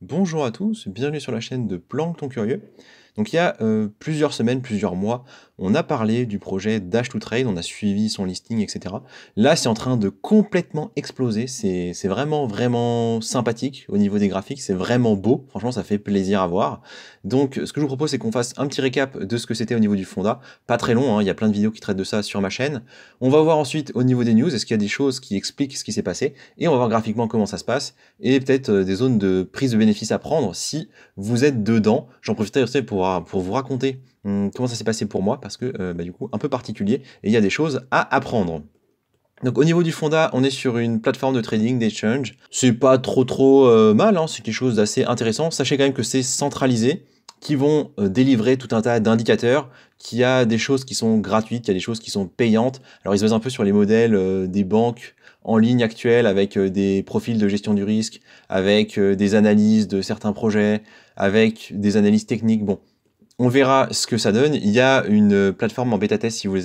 Bonjour à tous, bienvenue sur la chaîne de Plancton Curieux. Donc il y a plusieurs semaines, plusieurs mois, on a parlé du projet Dash to Trade, on a suivi son listing, etc. Là, c'est en train de complètement exploser, c'est vraiment, vraiment sympathique au niveau des graphiques, c'est vraiment beau, franchement ça fait plaisir à voir. Donc ce que je vous propose, c'est qu'on fasse un petit récap de ce que c'était au niveau du fonda, pas très long, hein, il y a plein de vidéos qui traitent de ça sur ma chaîne. On va voir ensuite au niveau des news, est-ce qu'il y a des choses qui expliquent ce qui s'est passé, et on va voir graphiquement comment ça se passe, et peut-être des zones de prise de bénéfice à prendre si vous êtes dedans. J'en profiterai aussi pour vous raconter comment ça s'est passé pour moi, parce que du coup, un peu particulier, et il y a des choses à apprendre. Donc au niveau du fonda, on est sur une plateforme de trading, d'exchange. C'est pas trop mal, hein, c'est quelque chose d'assez intéressant. Sachez quand même que c'est centralisé, qui vont délivrer tout un tas d'indicateurs, qu'il y a des choses qui sont gratuites, qu'il y a des choses qui sont payantes. Alors ils se basent un peu sur les modèles des banques en ligne actuelles, avec des profils de gestion du risque, avec des analyses de certains projets, avec des analyses techniques. Bon, on verra ce que ça donne. Il y a une plateforme en bêta test si vous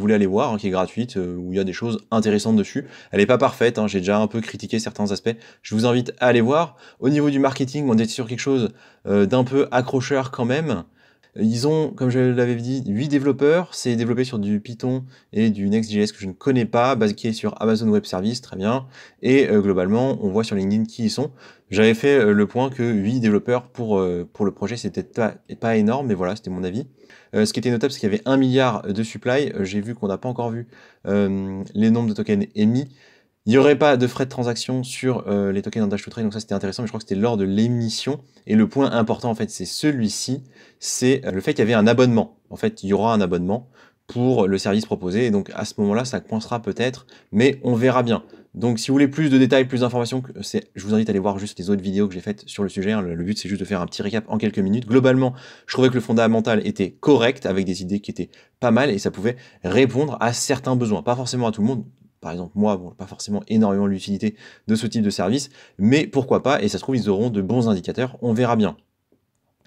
voulez aller voir, hein, qui est gratuite, où il y a des choses intéressantes dessus. Elle n'est pas parfaite, hein, j'ai déjà un peu critiqué certains aspects. Je vous invite à aller voir. Au niveau du marketing, on est sur quelque chose d'un peu accrocheur quand même. Ils ont, comme je l'avais dit, 8 développeurs. C'est développé sur du Python et du Next.js que je ne connais pas, basé sur Amazon Web Service, très bien. Et globalement, on voit sur LinkedIn qui ils sont. J'avais fait le point que 8 développeurs pour le projet, c'était pas énorme, mais voilà, c'était mon avis. Ce qui était notable, c'est qu'il y avait 1 milliard de supply. J'ai vu qu'on n'a pas encore vu les nombres de tokens émis. Il n'y aurait pas de frais de transaction sur les tokens en Dash to Trade, donc ça c'était intéressant, mais je crois que c'était lors de l'émission. Et le point important en fait, c'est celui-ci, c'est le fait qu'il y avait un abonnement. En fait, il y aura un abonnement pour le service proposé, et donc à ce moment-là, ça coincera peut-être, mais on verra bien. Donc si vous voulez plus de détails, plus d'informations, je vous invite à aller voir juste les autres vidéos que j'ai faites sur le sujet. Hein. Le but c'est juste de faire un petit récap en quelques minutes. Globalement, je trouvais que le fondamental était correct, avec des idées qui étaient pas mal, et ça pouvait répondre à certains besoins. Pas forcément à tout le monde. Par exemple, moi, bon, pas forcément énormément l'utilité de ce type de service, mais pourquoi pas, et ça se trouve, ils auront de bons indicateurs, on verra bien.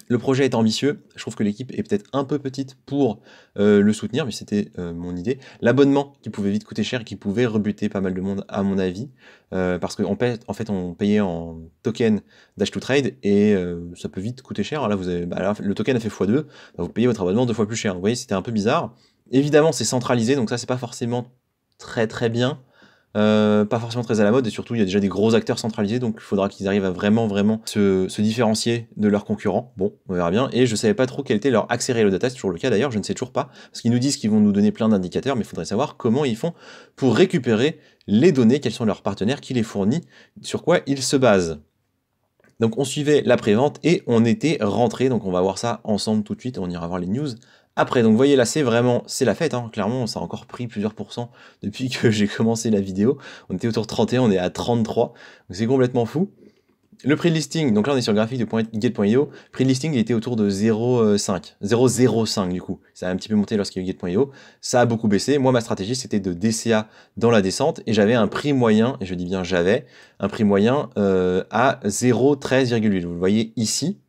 Le projet est ambitieux, je trouve que l'équipe est peut-être un peu petite pour le soutenir, mais c'était mon idée. L'abonnement qui pouvait vite coûter cher et qui pouvait rebuter pas mal de monde à mon avis, parce qu'en fait on payait en token Dash to Trade et ça peut vite coûter cher. Là, là, le token a fait x2, vous payez votre abonnement 2 fois plus cher. Vous voyez, c'était un peu bizarre. Évidemment, c'est centralisé, donc ça c'est pas forcément très bien. Pas forcément très à la mode, et surtout il y a déjà des gros acteurs centralisés, donc il faudra qu'ils arrivent à vraiment se différencier de leurs concurrents. Bon, on verra bien. Et je savais pas trop quel était leur accès real data, c'est toujours le cas d'ailleurs, je ne sais toujours pas, parce qu'ils nous disent qu'ils vont nous donner plein d'indicateurs, mais il faudrait savoir comment ils font pour récupérer les données, quels sont leurs partenaires qui les fournissent, sur quoi ils se basent. Donc on suivait la prévente et on était rentré, donc on va voir ça ensemble tout de suite, on ira voir les news après. Donc vous voyez là, c'est la fête, hein. Clairement ça a encore pris plusieurs pourcents depuis que j'ai commencé la vidéo. On était autour de 31, on est à 33, donc c'est complètement fou. Le prix de listing, donc là on est sur le graphique de get.io, prix de listing il était autour de 0,05 du coup, ça a un petit peu monté lorsqu'il y a eu get.io, ça a beaucoup baissé. Moi ma stratégie c'était de DCA dans la descente, et j'avais un prix moyen, et je dis bien j'avais, un prix moyen à 0,13,8, vous le voyez ici.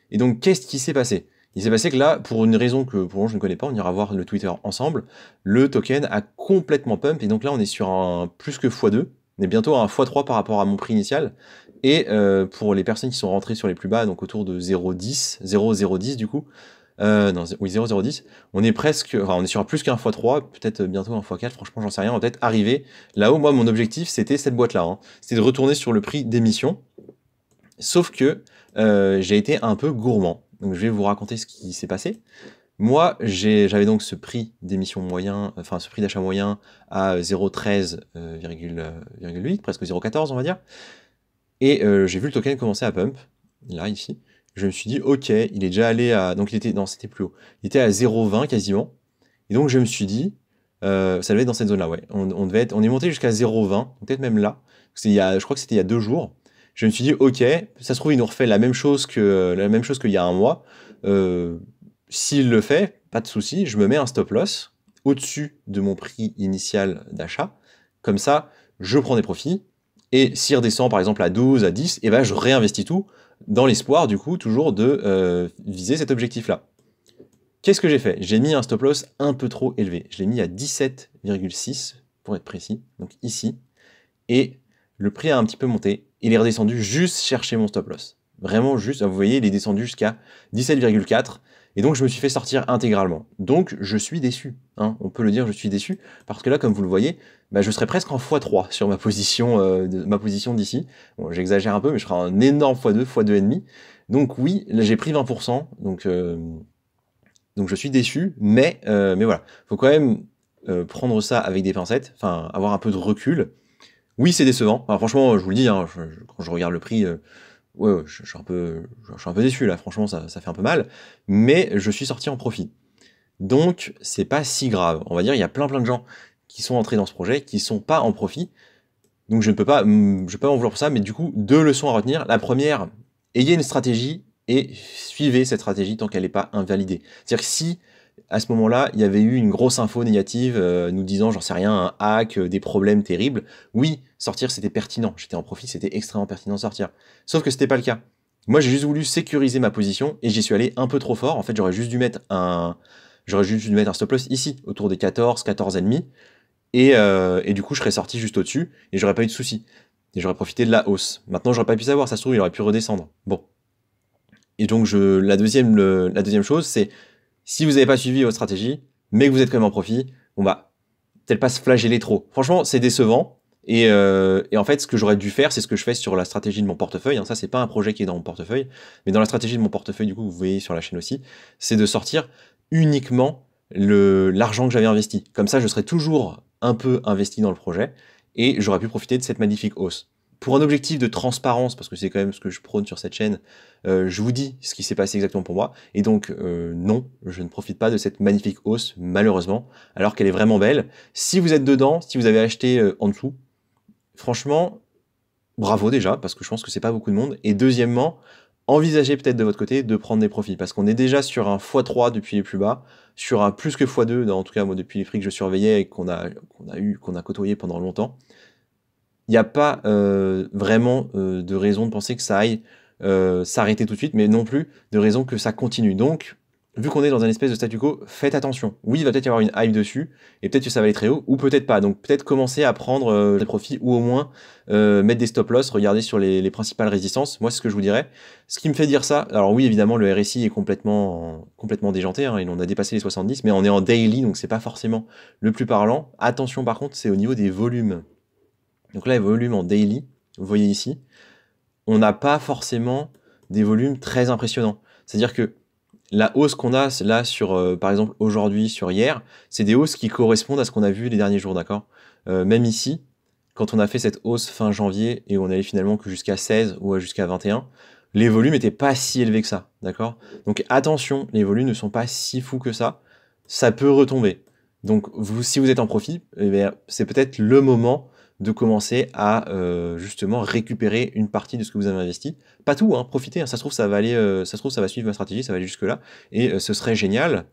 Et donc qu'est-ce qui s'est passé? Il s'est passé que là, pour une raison que pour moi je ne connais pas, on ira voir le Twitter ensemble, le token a complètement pump, et donc là on est sur un plus que x2, on est bientôt à un x3 par rapport à mon prix initial. Et pour les personnes qui sont rentrées sur les plus bas, donc autour de 0,10, 0,010 du coup, non, oui, 0,010, on est presque, enfin on est sur plus qu'un x3, peut-être bientôt un x4, franchement j'en sais rien, on va peut-être arriver là-haut. Moi mon objectif c'était cette boîte-là, hein. C'était de retourner sur le prix d'émission, sauf que j'ai été un peu gourmand, donc je vais vous raconter ce qui s'est passé. Moi, j'avais donc ce prix d'émission moyen, enfin ce prix d'achat moyen à 0,13,8, presque 0,14 on va dire. Et j'ai vu le token commencer à pump, là, ici. Je me suis dit, ok, il est déjà allé à... Donc il était... Non, c'était plus haut. Il était à 0,20 quasiment. Et donc je me suis dit, ça devait être dans cette zone-là, ouais. On est monté jusqu'à 0,20, peut-être même là. Je crois que c'était il y a 2 jours. Je me suis dit, ok, ça se trouve, il nous refait la même chose qu'il y a un mois. S'il le fait, pas de souci, je me mets un stop loss au-dessus de mon prix initial d'achat. Comme ça, je prends des profits. Et s'il redescend par exemple à 12, à 10, et ben je réinvestis tout dans l'espoir du coup toujours de viser cet objectif-là. Qu'est-ce que j'ai fait? J'ai mis un stop loss un peu trop élevé. Je l'ai mis à 17,6 pour être précis, donc ici. Et le prix a un petit peu monté. Il est redescendu juste chercher mon stop loss. Vraiment juste, vous voyez, il est descendu jusqu'à 17,4. Et donc, je me suis fait sortir intégralement. Donc, je suis déçu. Hein, on peut le dire, je suis déçu. Parce que là, comme vous le voyez, bah, je serais presque en x3 sur ma position d'ici. Bon, j'exagère un peu, mais je serai un énorme x2, x2,5. Donc oui, là, j'ai pris 20%. Donc je suis déçu. Mais voilà, faut quand même prendre ça avec des pincettes. Enfin, avoir un peu de recul. Oui, c'est décevant. Enfin, franchement, je vous le dis, hein, quand je regarde le prix... ouais, je suis un peu déçu là, franchement, ça fait un peu mal, mais je suis sorti en profit. Donc, c'est pas si grave. On va dire, il y a plein de gens qui sont entrés dans ce projet, qui sont pas en profit. Donc, je ne peux pas, je peux pas en vouloir pour ça, mais du coup, 2 leçons à retenir. La première, ayez une stratégie et suivez cette stratégie tant qu'elle n'est pas invalidée. C'est-à-dire que si, à ce moment-là, il y avait eu une grosse info négative nous disant, j'en sais rien, un hack, des problèmes terribles, oui, sortir c'était pertinent. J'étais en profit, c'était extrêmement pertinent de sortir. Sauf que c'était pas le cas. Moi, j'ai juste voulu sécuriser ma position et j'y suis allé un peu trop fort. En fait, j'aurais juste dû mettre un stop loss ici, autour des 14, 14,5. Et du coup, je serais sorti juste au-dessus et j'aurais pas eu de soucis. Et j'aurais profité de la hausse. Maintenant, j'aurais pas pu savoir, ça se trouve, il aurait pu redescendre. Bon. Et donc, la deuxième chose, c'est si vous n'avez pas suivi votre stratégie, mais que vous êtes quand même en profit, bon bah, peut-être pas se flageller trop. Franchement, c'est décevant. Et en fait, ce que j'aurais dû faire, c'est ce que je fais sur la stratégie de mon portefeuille. Hein. Ça, c'est pas un projet qui est dans mon portefeuille, mais dans la stratégie de mon portefeuille, du coup, vous voyez sur la chaîne aussi, c'est de sortir uniquement l'argent que j'avais investi. Comme ça, je serais toujours un peu investi dans le projet et j'aurais pu profiter de cette magnifique hausse. Pour un objectif de transparence, parce que c'est quand même ce que je prône sur cette chaîne, je vous dis ce qui s'est passé exactement pour moi. Et donc, non, je ne profite pas de cette magnifique hausse, malheureusement, alors qu'elle est vraiment belle. Si vous êtes dedans, si vous avez acheté en dessous, franchement, bravo déjà, parce que je pense que c'est pas beaucoup de monde. Et deuxièmement, envisagez peut-être de votre côté de prendre des profits, parce qu'on est déjà sur un x3 depuis les plus bas, sur un plus que x2, en tout cas moi depuis les prix que je surveillais et qu'on a côtoyé pendant longtemps. Il n'y a pas vraiment de raison de penser que ça aille s'arrêter tout de suite, mais non plus de raison que ça continue. Donc, vu qu'on est dans un espèce de statu quo, faites attention. Oui, il va peut-être y avoir une hype dessus, et peut-être que ça va aller très haut, ou peut-être pas. Donc peut-être commencer à prendre des profits, ou au moins mettre des stop-loss, regarder sur les principales résistances. Moi, c'est ce que je vous dirais. Ce qui me fait dire ça, alors oui, évidemment, le RSI est complètement déjanté, hein, et on a dépassé les 70, mais on est en daily, donc c'est pas forcément le plus parlant. Attention par contre, c'est au niveau des volumes. Donc là, les volumes en daily, vous voyez ici, on n'a pas forcément des volumes très impressionnants. C'est-à-dire que la hausse qu'on a là sur, par exemple, aujourd'hui, sur hier, c'est des hausses qui correspondent à ce qu'on a vu les derniers jours, d'accord? Même ici, quand on a fait cette hausse fin janvier et on allait finalement que jusqu'à 16 ou jusqu'à 21, les volumes n'étaient pas si élevés que ça, d'accord? Donc attention, les volumes ne sont pas si fous que ça peut retomber. Donc si vous êtes en profit, eh c'est peut-être le moment de commencer à justement récupérer une partie de ce que vous avez investi. Pas tout, hein, profitez, hein, ça se trouve ça va aller, ça se trouve ça va suivre ma stratégie, ça va aller jusque là, et ce serait génial,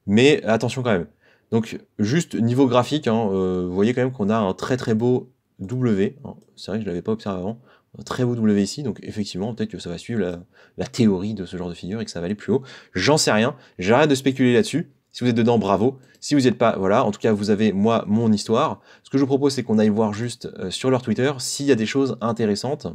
mais attention quand même. Donc juste niveau graphique, hein, vous voyez quand même qu'on a un très très beau W, hein. C'est vrai que je ne l'avais pas observé avant, un très beau W ici, donc effectivement peut-être que ça va suivre la théorie de ce genre de figure et que ça va aller plus haut. J'en sais rien, j'arrête de spéculer là-dessus. Si vous êtes dedans, bravo. Si vous n'y êtes pas, voilà. En tout cas, vous avez, moi, mon histoire. Ce que je vous propose, c'est qu'on aille voir juste sur leur Twitter s'il y a des choses intéressantes.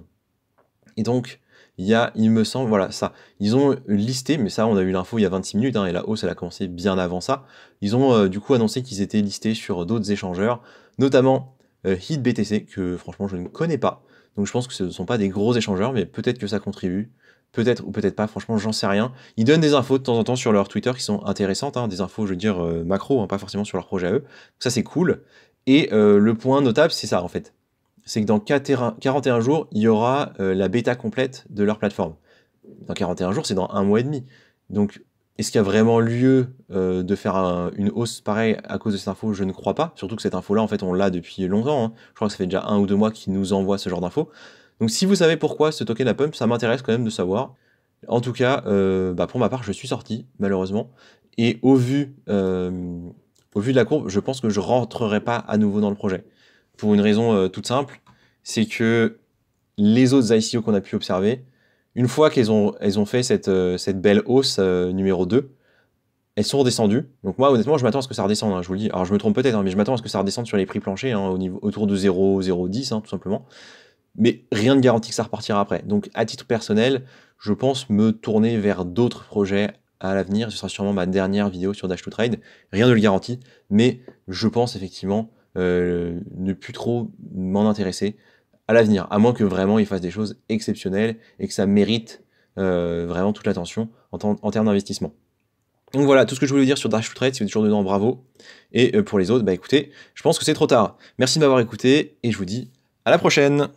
Et donc, il me semble, voilà, ça. Ils ont listé, mais ça, on a eu l'info il y a 26 minutes, hein, et la hausse, elle a commencé bien avant ça. Ils ont du coup annoncé qu'ils étaient listés sur d'autres échangeurs, notamment HitBTC, que franchement, je ne connais pas. Donc, je pense que ce ne sont pas des gros échangeurs, mais peut-être que ça contribue. Peut-être ou peut-être pas, franchement, j'en sais rien. Ils donnent des infos de temps en temps sur leur Twitter qui sont intéressantes, hein, des infos, je veux dire, macro, hein, pas forcément sur leur projet à eux. Donc ça, c'est cool. Et le point notable, c'est ça, en fait. C'est que dans 41 jours, il y aura la bêta complète de leur plateforme. Dans 41 jours, c'est dans 1 mois et demi. Donc, est-ce qu'il y a vraiment lieu de faire une hausse pareille à cause de cette info? Je ne crois pas. Surtout que cette info-là, en fait, on l'a depuis longtemps, hein. Je crois que ça fait déjà 1 ou 2 mois qu'ils nous envoient ce genre d'infos. Donc si vous savez pourquoi ce token a pump, ça m'intéresse quand même de savoir. En tout cas, pour ma part, je suis sorti, malheureusement. Et au vu de la courbe, je pense que je rentrerai pas à nouveau dans le projet. Pour une raison toute simple, c'est que les autres ICO qu'on a pu observer, une fois elles ont fait cette belle hausse numéro 2, elles sont redescendues. Donc moi, honnêtement, je m'attends à ce que ça redescende, hein, je vous le dis. Alors je me trompe peut-être, hein, mais je m'attends à ce que ça redescende sur les prix planchers, hein, autour de 0,010, hein, tout simplement. mais rien ne garantit que ça repartira après. Donc à titre personnel, je pense me tourner vers d'autres projets à l'avenir. Ce sera sûrement ma dernière vidéo sur Dash to Trade. Rien ne le garantit, mais je pense effectivement ne plus trop m'en intéresser à l'avenir, à moins que vraiment il fasse des choses exceptionnelles et que ça mérite vraiment toute l'attention en termes d'investissement. Donc voilà, tout ce que je voulais dire sur Dash to Trade. Si vous êtes toujours dedans, bravo. Et pour les autres, bah écoutez, je pense que c'est trop tard. Merci de m'avoir écouté et je vous dis à la prochaine.